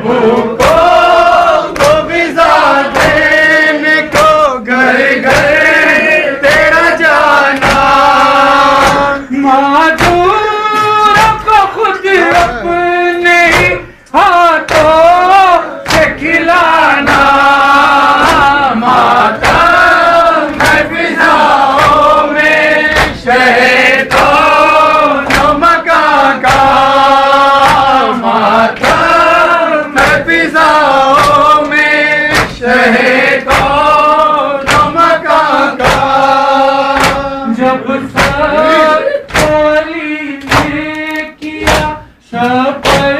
भूखों को ग़िज़ा देने को घर घर तेरा जाना, माजूरों को खुद अपने ही हाथों से खिलाना, मातम है फ़िज़ाओं में शहीदों मकान का, मातम है फ़िज़ाओं में शहीदों मकान का। जब सरकारी ने किया शपर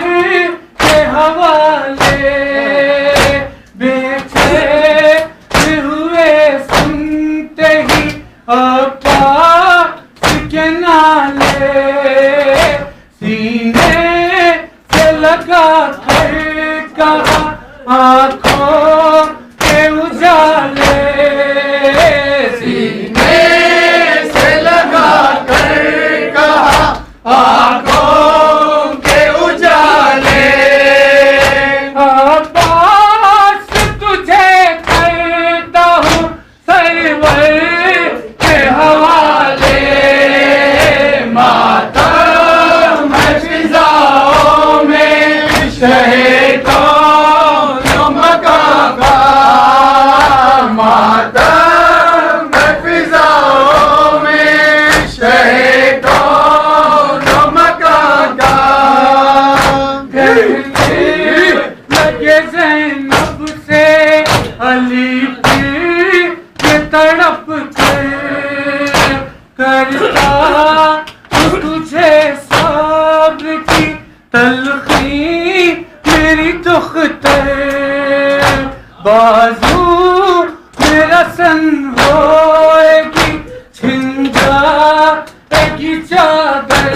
के हवाले, बेचे हुए सुनते ही अब्बास के नाले, सीने से लगा कर कहा आंखों के उजाले, सीने से लगा कर कहा आंखों के उजाले, अब्बास तुझे करता हूँ सरवर के हवाले, मातम है फ़िज़ाओं में शहीदों मकान का, मातम है फ़िज़ाओं में शहीदों मकान का। लगे ज़ैनब से अली के तड़प कर करता तुझे सब्र की तलखी मेरी दुख्तर, बाजू मेरा सन होएगी छिन जाएगी चादर,